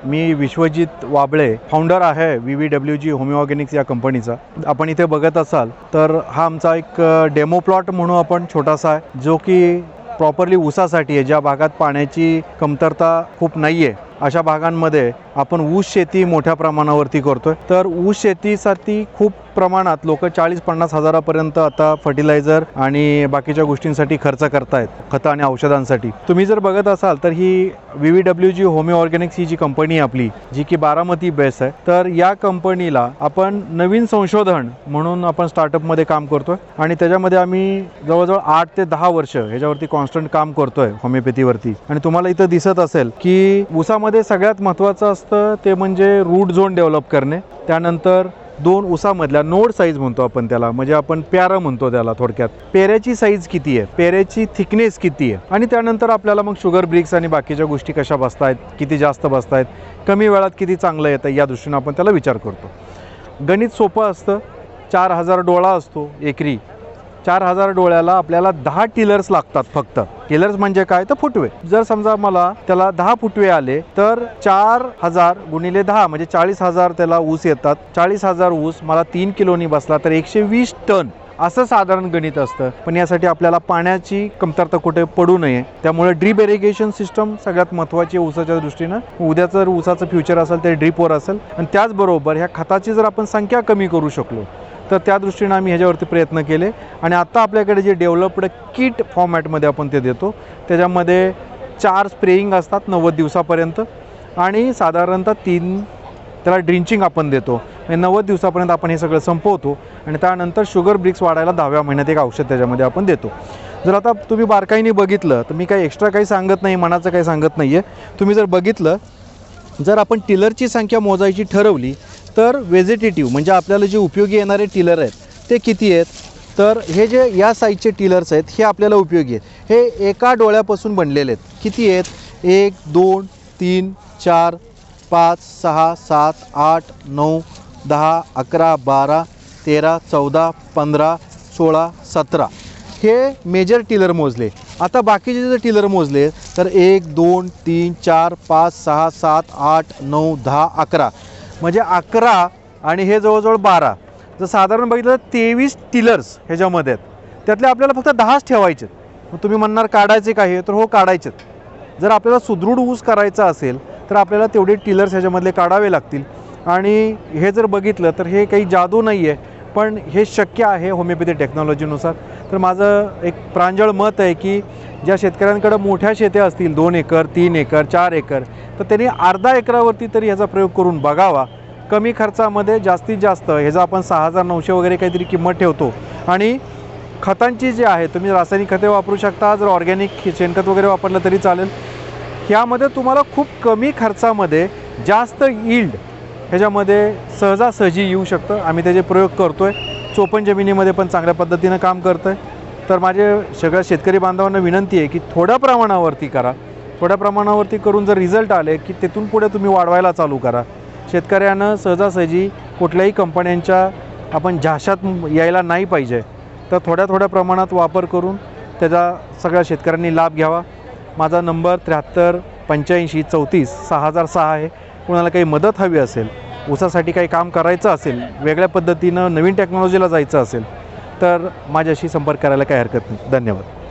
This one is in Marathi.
मी विश्वजित वाबळे, फाउंडर आहे VVWG होमिओ ऑर्गॅनिक्स या कंपनीचा। आपण इथे बघत असाल तर हा आमचा एक डेमो प्लॉट म्हणून आपण छोटासा आहे, जो की प्रॉपरली ऊसासाठी आहे। ज्या भागात पाण्याची कमतरता खूप नाही आहे अशा भागांमध्ये आपण ऊस शेती मोठ्या प्रमाणावरती करतोय। तर ऊस शेतीसाठी खूप प्रमाणात लोक 40-50 हजारापर्यंत आता फर्टिलायझर आणि बाकीच्या गोष्टींसाठी खर्च करतायत, खतं आणि औषधांसाठी। तुम्ही जर बघत असाल तर ही VVWG होमिओ ऑर्गॅनिक्स ही जी कंपनी आहे आपली, जी की बारामती बेस आहे, तर या कंपनीला आपण नवीन संशोधन म्हणून आपण स्टार्टअपमध्ये काम करतोय आणि त्याच्यामध्ये आम्ही जवळजवळ 8 ते 10 वर्ष ह्याच्यावरती कॉन्स्टंट काम करतोय होमिओपॅथीवरती। आणि तुम्हाला इथं दिसत असेल की ऊसामध्ये सगळ्यात महत्त्वाचं असतं ते म्हणजे रूट झोन डेव्हलप करणे। त्यानंतर 2 ऊसामधल्या नोड साईज म्हणतो आपण त्याला, म्हणजे आपण प्यारं म्हणतो त्याला थोडक्यात। पेऱ्याची साईज किती आहे, पेऱ्याची थिकनेस किती आहे, आणि त्यानंतर आपल्याला मग शुगर ब्रिक्स आणि बाकीच्या गोष्टी कशा बसतायत, किती जास्त बसतायत, कमी वेळात किती चांगलं येतं, या दृष्टीने आपण त्याला विचार करतो। गणित सोपं असतं। 4000 डोळा असतो एकरी। 4000 डोळ्याला आपल्याला 10 टिलर्स लागतात फक्त। टिलर्स म्हणजे काय तर फुटवे। जर समजा मला त्याला 10 फुटवे आले तर 4000 गुणिले 10 म्हणजे 40,000 त्याला ऊस येतात। 40,000 ऊस मला 3 किलोनी बसला तर 120 टन असं साधारण गणित असतं। पण यासाठी आपल्याला पाण्याची कमतरता कुठे पडू नये, त्यामुळे ड्रीप इरिगेशन सिस्टम सगळ्यात महत्त्वाची आहे ऊसाच्या दृष्टीनं। उद्या जर ऊसाचं फ्युचर असेल तर ड्रीपवर असेल, आणि त्याचबरोबर ह्या खताची जर आपण संख्या कमी करू शकलो तर त्या दृष्टीने आम्ही ह्याच्यावरती प्रयत्न केले। आणि आता आपल्याकडे जे डेव्हलप्ड किट फॉर्मॅटमध्ये आपण ते देतो, त्याच्यामध्ये 4 स्प्रेइंग असतात 90 दिवसापर्यंत, आणि साधारणतः 3 त्याला ड्रिंचिंग आपण देतो। 90 दिवसापर्यंत आपण हे सगळं संपवतो, आणि त्यानंतर शुगर ब्रिक्स वाढायला 10व्या महिन्यात एक औषध त्याच्यामध्ये आपण देतो। जर आता तुम्ही बारकाईने बघितलं तर मी काही एक्स्ट्रा काही सांगत नाही, मनाचं काही सांगत नाही आहे। तुम्ही जर बघितलं, जर आपण टिलरची संख्या मोजायची ठरवली तर व्हेजिटेटिव्ह म्हणजे आपल्याला जे उपयोगी येणारे टिलर आहेत ते किती आहेत, तर हे जे या साईजचे टिलर्स आहेत हे आपल्याला उपयोगी आहेत। हे एका डोळ्यापासून बनलेले आहेत। किती आहेत, 1 2 3 4 5 6 7 8 9 10 11 12 13 14 15 16 17 हे मेजर टिलर मोजले। आता बाकीचे जर टिलर मोजले तर 1 2 3 4 5 6 7 8 9 10 11 म्हणजे 11, आणि हे जवळजवळ 12। जर साधारण बघितलं तर 23 टिलर्स ह्याच्यामध्ये आहेत। त्यातले आपल्याला फक्त 10च ठेवायचे। मग तुम्ही म्हणणार काढायचे काय, तर हो काढायचेत। जर आपल्याला सुदृढ ऊस करायचा असेल तर आपल्याला तेवढे टिलर्स ह्याच्यामधले काढावे लागतील। आणि हे जर बघितलं तर हे काही जादू नाही आहे, पण हे शक्य आहे होमिओपॅथी टेक्नॉलॉजीनुसार। तर माझं एक प्रांजळ मत आहे की ज्या शेतकऱ्यांकडे मोठ्या शेत्या असतील, 2 एकर 3 एकर 4 एकर, तर त्यांनी अर्धा एकरावरती तरी ह्याचा प्रयोग करून बघावा। कमी खर्चामध्ये जास्तीत जास्त ह्याचा आपण 6900 वगैरे काहीतरी किंमत ठेवतो। आणि खतांची जी आहे, तुम्ही रासायनिक खते वापरू शकता, जर ऑर्गॅनिक शेणखत वगैरे वापरलं तरी चालेल। ह्यामध्ये तुम्हाला खूप कमी खर्चामध्ये जास्त यील्ड ह्याच्यामध्ये सहजासहजी येऊ शकतं। आम्ही त्याचे प्रयोग करतोय, चोपण जमिनीमध्ये पण चांगल्या पद्धतीनं काम करतोय। तर माझे सगळ्या शेतकरी बांधवांना विनंती आहे की थोड्या प्रमाणावरती करा। थोड्या प्रमाणावरती करून जर रिझल्ट आले की तिथून पुढे तुम्ही वाढवायला चालू करा। शेतकऱ्यानं सहजासहजी कुठल्याही कंपन्यांच्या आपण झाशात यायला नाही पाहिजे। तर थोड्या थोड्या प्रमाणात वापर करून त्याचा सगळ्या शेतकऱ्यांनी लाभ घ्यावा। माझा नंबर 73 85 34 6006 आहे। कोणाला काही मदत हवी असेल, ऊसासाठी काही काम करायचं असेल, वेगळ्या पद्धतीनं नवीन टेक्नॉलॉजीला जायचं असेल तर माझ्याशी संपर्क करायला काही हरकत नाही। धन्यवाद।